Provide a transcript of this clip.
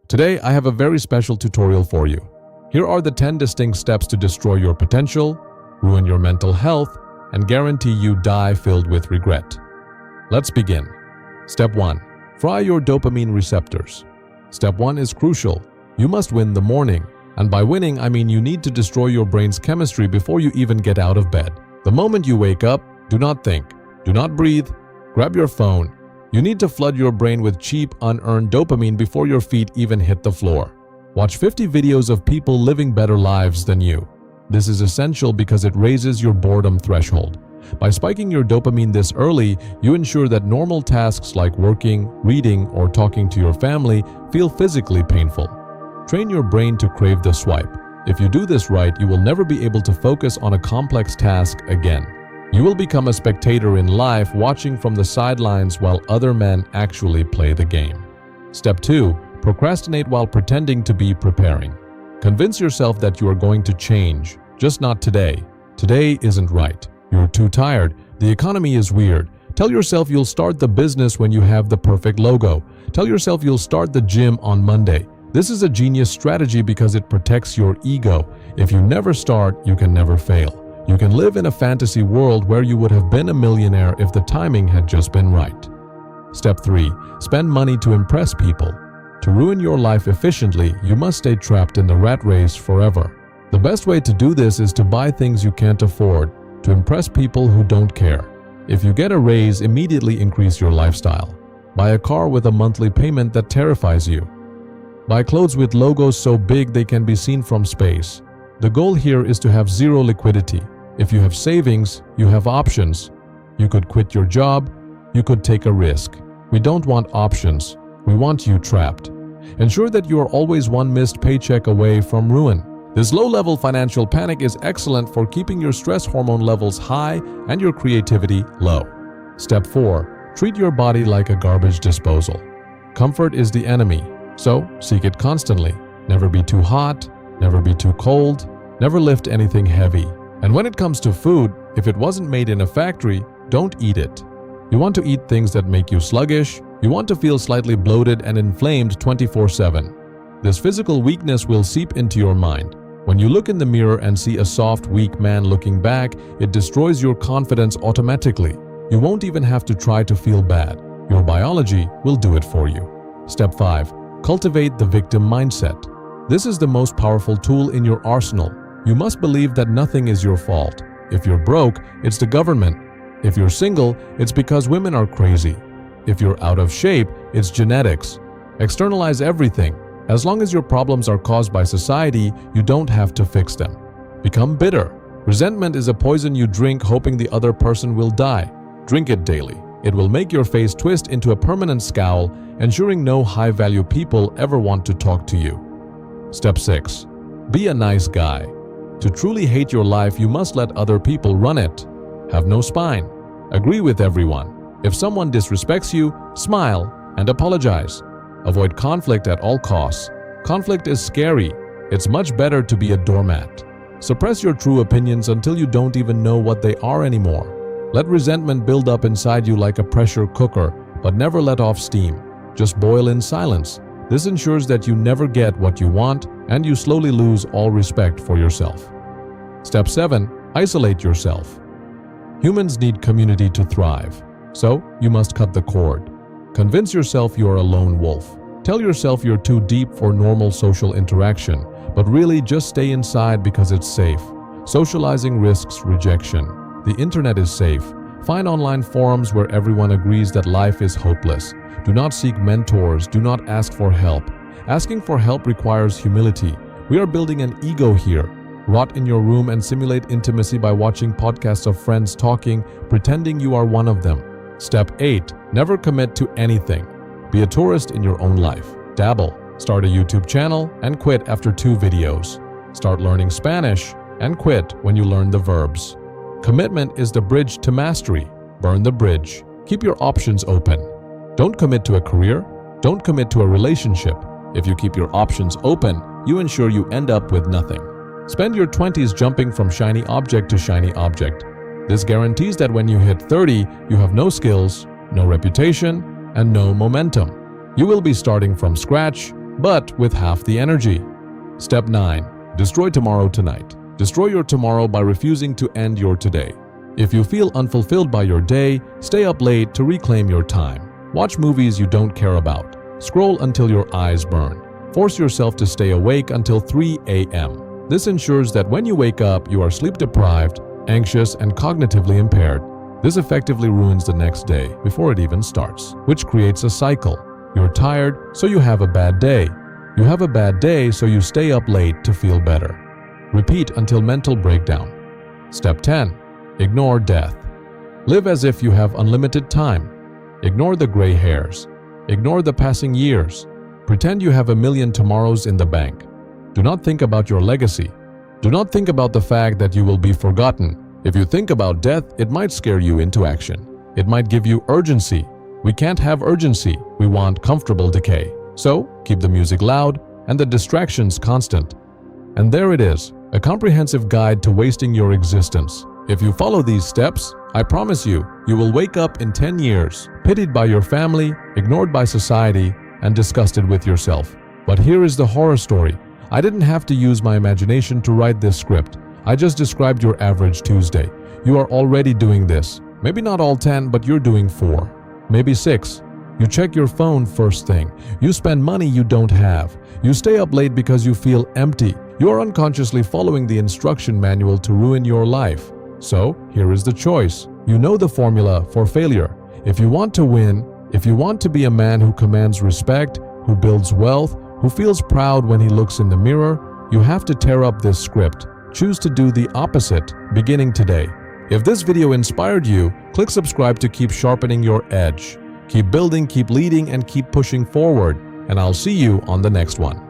Today, I have a very special tutorial for you. Here are the 10 distinct steps to destroy your potential, ruin your mental health, and guarantee you die filled with regret. Let's begin. Step 1. Fry your dopamine receptors. Step 1 is crucial. You must win the morning. And by winning, I mean you need to destroy your brain's chemistry before you even get out of bed. The moment you wake up, do not think, do not breathe, grab your phone. You need to flood your brain with cheap, unearned dopamine before your feet even hit the floor. Watch 50 videos of people living better lives than you. This is essential because it raises your boredom threshold. By spiking your dopamine this early, you ensure that normal tasks like working, reading, or talking to your family feel physically painful. Train your brain to crave the swipe. If you do this right, you will never be able to focus on a complex task again. You will become a spectator in life, watching from the sidelines while other men actually play the game. Step 2. Procrastinate while pretending to be preparing. Convince yourself that you are going to change, just not today. Today isn't right. You're too tired. The economy is weird. Tell yourself you'll start the business when you have the perfect logo. Tell yourself you'll start the gym on Monday. This is a genius strategy because it protects your ego. If you never start, you can never fail. You can live in a fantasy world where you would have been a millionaire if the timing had just been right. Step 3. Spend money to impress people. To ruin your life efficiently, you must stay trapped in the rat race forever. The best way to do this is to buy things you can't afford, to impress people who don't care. If you get a raise, immediately increase your lifestyle. Buy a car with a monthly payment that terrifies you. Buy clothes with logos so big they can be seen from space. The goal here is to have zero liquidity. If you have savings, you have options. You could quit your job, you could take a risk. We don't want options, we want you trapped. Ensure that you are always one missed paycheck away from ruin. This low-level financial panic is excellent for keeping your stress hormone levels high and your creativity low. Step 4. Treat your body like a garbage disposal. Comfort is the enemy, so seek it constantly. Never be too hot, never be too cold, never lift anything heavy. And when it comes to food, if it wasn't made in a factory, don't eat it. You want to eat things that make you sluggish. You want to feel slightly bloated and inflamed 24/7. This physical weakness will seep into your mind. When you look in the mirror and see a soft, weak man looking back, it destroys your confidence automatically. You won't even have to try to feel bad. Your biology will do it for you. Step 5. Cultivate the victim mindset. This is the most powerful tool in your arsenal. You must believe that nothing is your fault. If you're broke, it's the government. If you're single, it's because women are crazy. If you're out of shape, it's genetics. Externalize everything. As long as your problems are caused by society, you don't have to fix them. Become bitter. Resentment is a poison you drink hoping the other person will die. Drink it daily. It will make your face twist into a permanent scowl, ensuring no high-value people ever want to talk to you. Step 6. Be a nice guy. To truly hate your life, you must let other people run it. Have no spine. Agree with everyone. If someone disrespects you, smile and apologize. Avoid conflict at all costs. Conflict is scary. It's much better to be a doormat. Suppress your true opinions until you don't even know what they are anymore. Let resentment build up inside you like a pressure cooker, but never let off steam. Just boil in silence. This ensures that you never get what you want and you slowly lose all respect for yourself. Step 7. Isolate yourself. Humans need community to thrive, so you must cut the cord. Convince yourself you're a lone wolf. Tell yourself you're too deep for normal social interaction, but really just stay inside because it's safe. Socializing risks rejection. The internet is safe. Find online forums where everyone agrees that life is hopeless. Do not seek mentors. Do not ask for help. Asking for help requires humility. We are building an ego here. Rot in your room and simulate intimacy by watching podcasts of friends talking, pretending you are one of them. Step 8. Never commit to anything. Be a tourist in your own life. Dabble. Start a YouTube channel and quit after 2 videos. Start learning Spanish and quit when you learn the verbs. Commitment is the bridge to mastery. Burn the bridge. Keep your options open. Don't commit to a career. Don't commit to a relationship. If you keep your options open, you ensure you end up with nothing. Spend your 20s jumping from shiny object to shiny object. This guarantees that when you hit 30, you have no skills, no reputation, and no momentum. You will be starting from scratch, but with half the energy. Step 9. Destroy tomorrow tonight. Destroy your tomorrow by refusing to end your today. If you feel unfulfilled by your day, stay up late to reclaim your time. Watch movies you don't care about. Scroll until your eyes burn. Force yourself to stay awake until 3 a.m. This ensures that when you wake up, you are sleep-deprived, anxious, and cognitively impaired. This effectively ruins the next day before it even starts, which creates a cycle. You're tired, so you have a bad day. You have a bad day, so you stay up late to feel better. Repeat until mental breakdown. Step 10. Ignore death. Live as if you have unlimited time. Ignore the gray hairs. Ignore the passing years. Pretend you have a million tomorrows in the bank. Do not think about your legacy. Do not think about the fact that you will be forgotten. If you think about death, it might scare you into action. It might give you urgency. We can't have urgency. We want comfortable decay. So, keep the music loud and the distractions constant. And there it is, a comprehensive guide to wasting your existence. If you follow these steps, I promise you, you will wake up in 10 years, pitied by your family, ignored by society, and disgusted with yourself. But here is the horror story. I didn't have to use my imagination to write this script. I just described your average Tuesday. You are already doing this. Maybe not all 10, but you're doing 4. Maybe 6. You check your phone first thing. You spend money you don't have. You stay up late because you feel empty. You are unconsciously following the instruction manual to ruin your life. So, here is the choice. You know the formula for failure. If you want to win, if you want to be a man who commands respect, who builds wealth, who feels proud when he looks in the mirror, you have to tear up this script. Choose to do the opposite, beginning today. If this video inspired you, click subscribe to keep sharpening your edge. Keep building, keep leading, and keep pushing forward. And I'll see you on the next one.